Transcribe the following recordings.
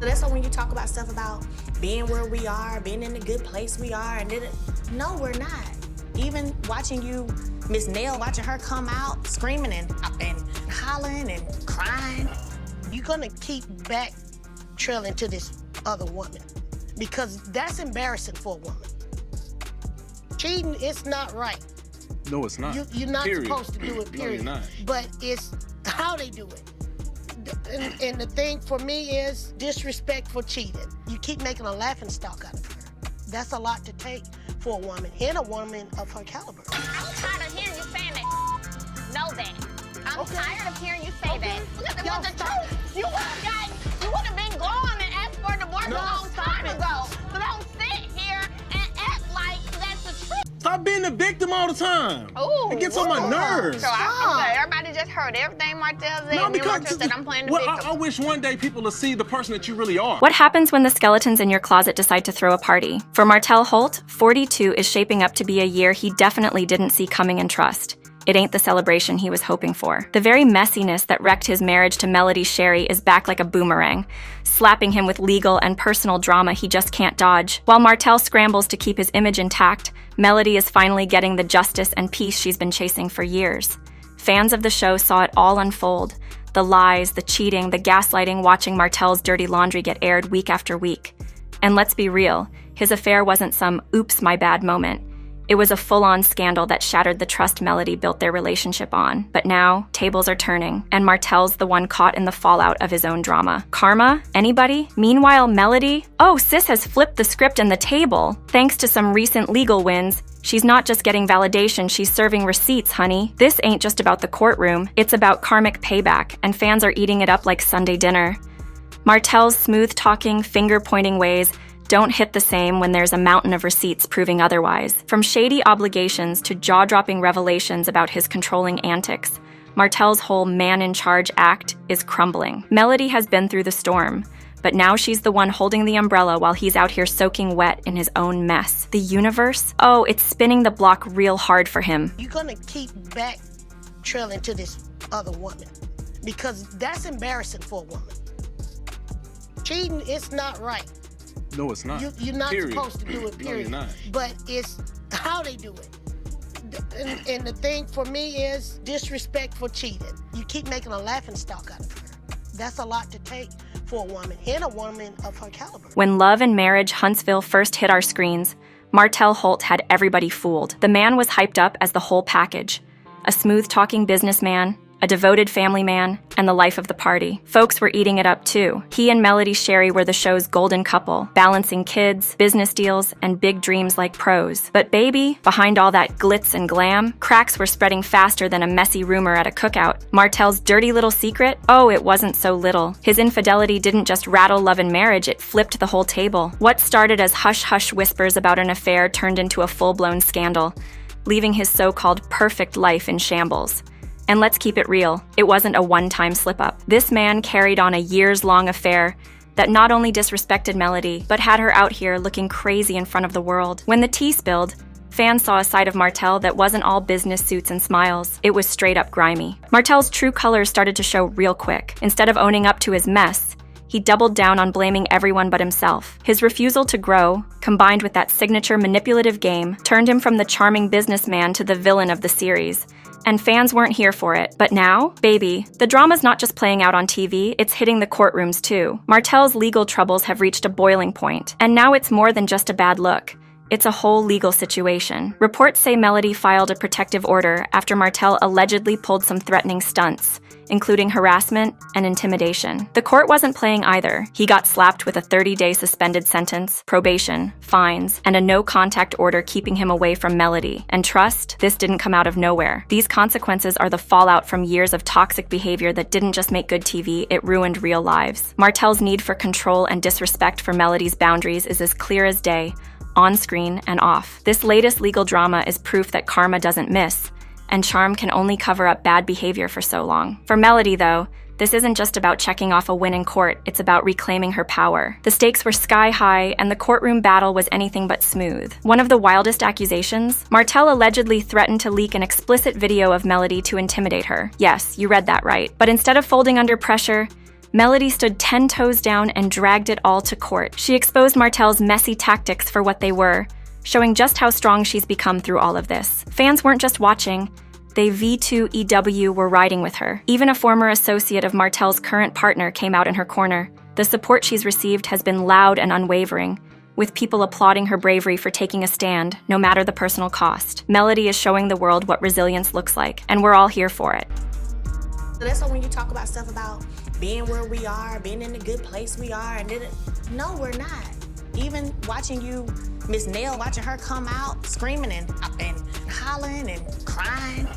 That's why when you talk about stuff about being where we are, being in the good place we are, and no, we're not. Even watching you, Miss Nell, watching her come out screaming and hollering and crying. You're gonna keep back trailing to this other woman because that's embarrassing for a woman. Cheating is not right. No, it's not. You're not period. supposed to do it, period. No, you're not. But it's how they do it. And the thing for me is disrespect for cheating. You keep making a laughing stock out of her. That's a lot to take for a woman, and a woman of her caliber. I'm tired of hearing you saying that. Know that. I'm tired of hearing you say that. Because it was the truth. You would have been gone and asked for a divorce a long time ago. So don't sit here and act like that's the truth. Stop being the victim all the time. Ooh, it gets on my nerves. So everybody just heard everything Martell said. No, and because Martell said I'm playing the victim. I wish one day people will see the person that you really are. What happens when the skeletons in your closet decide to throw a party? For Martell Holt, 42 is shaping up to be a year he definitely didn't see coming and trust. It ain't the celebration he was hoping for. The very messiness that wrecked his marriage to Melody Shari is back like a boomerang, slapping him with legal and personal drama he just can't dodge. While Martell scrambles to keep his image intact, Melody is finally getting the justice and peace she's been chasing for years. Fans of the show saw it all unfold. The lies, the cheating, the gaslighting, watching Martell's dirty laundry get aired week after week. And let's be real, his affair wasn't some oops my bad moment. It was a full-on scandal that shattered the trust Melody built their relationship on. But now, tables are turning, and Martell's the one caught in the fallout of his own drama. Karma? Anybody? Meanwhile, Melody? Oh, sis has flipped the script and the table. Thanks to some recent legal wins, she's not just getting validation, she's serving receipts, honey. This ain't just about the courtroom, it's about karmic payback, and fans are eating it up like Sunday dinner. Martell's smooth-talking, finger-pointing ways don't hit the same when there's a mountain of receipts proving otherwise. From shady obligations to jaw-dropping revelations about his controlling antics, Martell's whole man-in-charge act is crumbling. Melody has been through the storm, but now she's the one holding the umbrella while he's out here soaking wet in his own mess. The universe? Oh, it's spinning the block real hard for him. You're gonna keep back trailing to this other woman because that's embarrassing for a woman. Cheating is not right. No, it's not. You're not period. supposed to do it, period. No, you're not. But it's how they do it. And the thing for me is disrespect for cheating. You keep making a laughing stock out of her. That's a lot to take for a woman, and a woman of her caliber. When Love and Marriage Huntsville first hit our screens, Martell Holt had everybody fooled. The man was hyped up as the whole package. A smooth-talking businessman, a devoted family man, and the life of the party. Folks were eating it up too. He and Melody Shari were the show's golden couple, balancing kids, business deals, and big dreams like pros. But baby, behind all that glitz and glam, cracks were spreading faster than a messy rumor at a cookout. Martell's dirty little secret? Oh, it wasn't so little. His infidelity didn't just rattle Love and Marriage, it flipped the whole table. What started as hush-hush whispers about an affair turned into a full-blown scandal, leaving his so-called perfect life in shambles. And let's keep it real, it wasn't a one-time slip-up. This man carried on a years-long affair that not only disrespected Melody, but had her out here looking crazy in front of the world. When the tea spilled, fans saw a side of Martell that wasn't all business suits and smiles. It was straight-up grimy. Martell's true colors started to show real quick. Instead of owning up to his mess, he doubled down on blaming everyone but himself. His refusal to grow, combined with that signature manipulative game, turned him from the charming businessman to the villain of the series. And fans weren't here for it. But now, baby, the drama's not just playing out on TV, it's hitting the courtrooms too. Martell's legal troubles have reached a boiling point, and now it's more than just a bad look. It's a whole legal situation. Reports say Melody filed a protective order after Martell allegedly pulled some threatening stunts, including harassment and intimidation. The court wasn't playing either. He got slapped with a 30-day suspended sentence, probation, fines, and a no-contact order keeping him away from Melody. And trust, this didn't come out of nowhere. These consequences are the fallout from years of toxic behavior that didn't just make good TV, it ruined real lives. Martell's need for control and disrespect for Melody's boundaries is as clear as day, on screen and off. This latest legal drama is proof that karma doesn't miss, and charm can only cover up bad behavior for so long. For Melody, though, this isn't just about checking off a win in court, it's about reclaiming her power. The stakes were sky high, and the courtroom battle was anything but smooth. One of the wildest accusations? Martell allegedly threatened to leak an explicit video of Melody to intimidate her. Yes, you read that right. But instead of folding under pressure, Melody stood 10 toes down and dragged it all to court. She exposed Martell's messy tactics for what they were, showing just how strong she's become through all of this. Fans weren't just watching, they V2EW were riding with her. Even a former associate of Martell's current partner came out in her corner. The support she's received has been loud and unwavering, with people applauding her bravery for taking a stand, no matter the personal cost. Melody is showing the world what resilience looks like, and we're all here for it. So that's why when you talk about stuff about being where we are, being in the good place we are, and no, we're not. Even watching you, Miss Nail, watching her come out screaming and hollering and crying.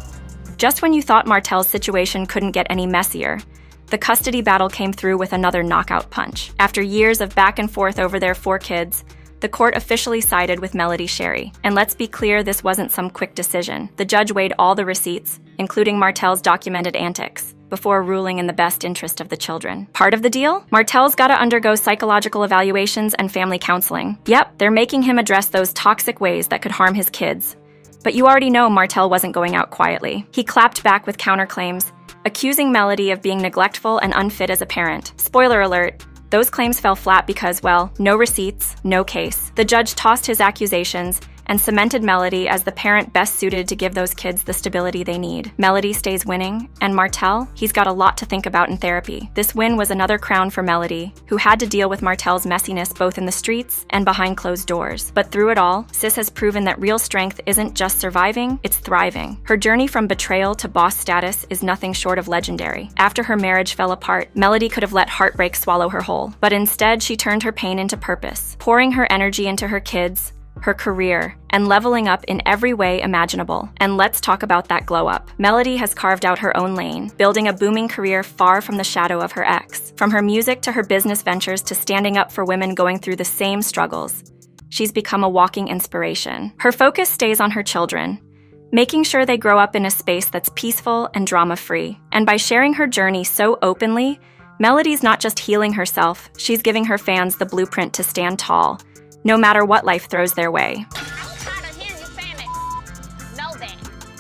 Just when you thought Martell's situation couldn't get any messier, the custody battle came through with another knockout punch. After years of back and forth over their 4 kids, the court officially sided with Melody Shari. And let's be clear, this wasn't some quick decision. The judge weighed all the receipts, including Martell's documented antics, before ruling in the best interest of the children. Part of the deal? Martell's gotta undergo psychological evaluations and family counseling. Yep, they're making him address those toxic ways that could harm his kids. But you already know Martell wasn't going out quietly. He clapped back with counterclaims, accusing Melody of being neglectful and unfit as a parent. Spoiler alert, those claims fell flat because, well, no receipts, no case. The judge tossed his accusations and cemented Melody as the parent best suited to give those kids the stability they need. Melody stays winning, and Martell, he's got a lot to think about in therapy. This win was another crown for Melody, who had to deal with Martell's messiness both in the streets and behind closed doors. But through it all, Sis has proven that real strength isn't just surviving, it's thriving. Her journey from betrayal to boss status is nothing short of legendary. After her marriage fell apart, Melody could have let heartbreak swallow her whole. But instead, she turned her pain into purpose, pouring her energy into her kids, her career, and leveling up in every way imaginable. And let's talk about that glow up. Melody has carved out her own lane, building a booming career far from the shadow of her ex. From her music to her business ventures to standing up for women going through the same struggles, she's become a walking inspiration. Her focus stays on her children, making sure they grow up in a space that's peaceful and drama-free. And by sharing her journey so openly, Melody's not just healing herself, she's giving her fans the blueprint to stand tall, no matter what life throws their way. I'm tired of hearing you saying that. Know that.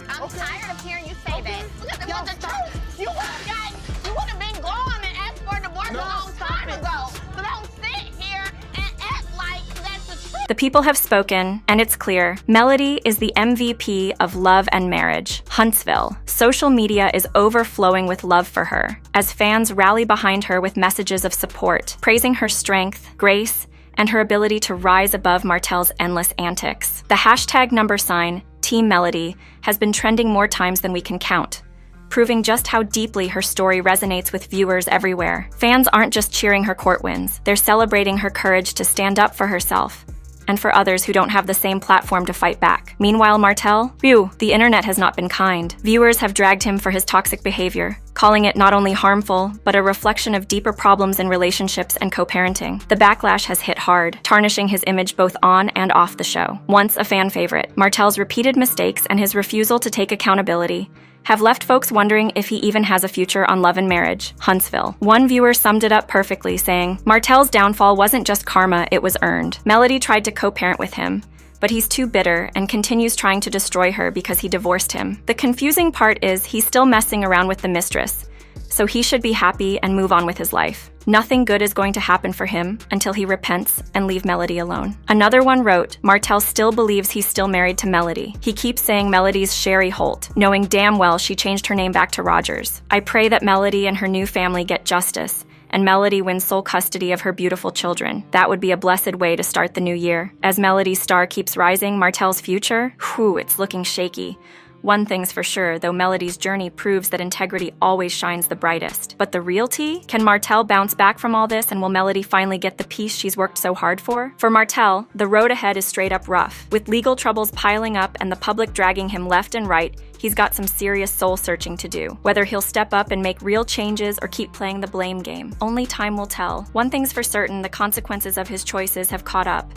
I'm tired of hearing you say that. Because it was the truth. You would have been gone and asked for a divorce a long time ago. So don't sit here and act like that's the truth. The people have spoken, and it's clear. Melody is the MVP of love and marriage. Huntsville. Social media is overflowing with love for her, as fans rally behind her with messages of support, praising her strength, grace, and her ability to rise above Martell's endless antics. The #, Team Melody, has been trending more times than we can count, proving just how deeply her story resonates with viewers everywhere. Fans aren't just cheering her court wins, they're celebrating her courage to stand up for herself, and for others who don't have the same platform to fight back. Meanwhile, Martell, the internet has not been kind. Viewers have dragged him for his toxic behavior, calling it not only harmful, but a reflection of deeper problems in relationships and co-parenting. The backlash has hit hard, tarnishing his image both on and off the show. Once a fan favorite, Martell's repeated mistakes and his refusal to take accountability have left folks wondering if he even has a future on Love and Marriage. Huntsville. One viewer summed it up perfectly, saying, Martell's downfall wasn't just karma, it was earned. Melody tried to co-parent with him, but he's too bitter and continues trying to destroy her because he divorced him. The confusing part is he's still messing around with the mistress, so he should be happy and move on with his life. Nothing good is going to happen for him until he repents and leave Melody alone. Another one wrote, Martell still believes he's still married to Melody. He keeps saying Melody's Shari Holt, knowing damn well she changed her name back to Rogers. I pray that Melody and her new family get justice, and Melody wins sole custody of her beautiful children. That would be a blessed way to start the new year. As Melody's star keeps rising, Martell's future? It's looking shaky. One thing's for sure, though Melody's journey proves that integrity always shines the brightest. But the real tea? Can Martell bounce back from all this, and will Melody finally get the peace she's worked so hard for? For Martell, the road ahead is straight up rough. With legal troubles piling up and the public dragging him left and right, he's got some serious soul-searching to do. Whether he'll step up and make real changes or keep playing the blame game, only time will tell. One thing's for certain, the consequences of his choices have caught up,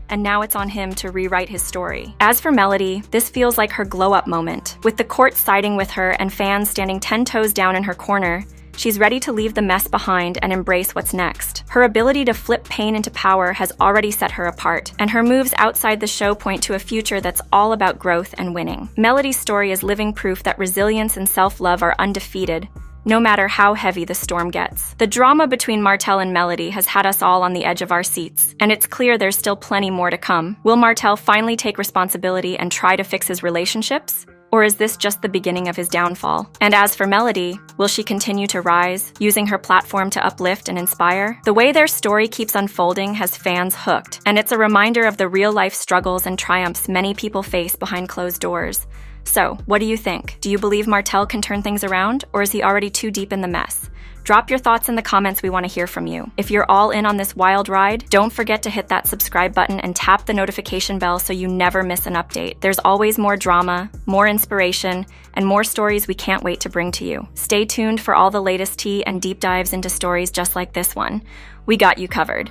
and now it's on him to rewrite his story. As for Melody, this feels like her glow-up moment. With the court siding with her and fans standing 10 toes down in her corner, she's ready to leave the mess behind and embrace what's next. Her ability to flip pain into power has already set her apart, and her moves outside the show point to a future that's all about growth and winning. Melody's story is living proof that resilience and self-love are undefeated, no matter how heavy the storm gets. The drama between Martell and Melody has had us all on the edge of our seats, and it's clear there's still plenty more to come. Will Martell finally take responsibility and try to fix his relationships? Or is this just the beginning of his downfall? And as for Melody, will she continue to rise, using her platform to uplift and inspire? The way their story keeps unfolding has fans hooked, and it's a reminder of the real-life struggles and triumphs many people face behind closed doors. So, what do you think? Do you believe Martell can turn things around, or is he already too deep in the mess? Drop your thoughts in the comments, we want to hear from you. If you're all in on this wild ride, don't forget to hit that subscribe button and tap the notification bell so you never miss an update. There's always more drama, more inspiration, and more stories we can't wait to bring to you. Stay tuned for all the latest tea and deep dives into stories just like this one. We got you covered.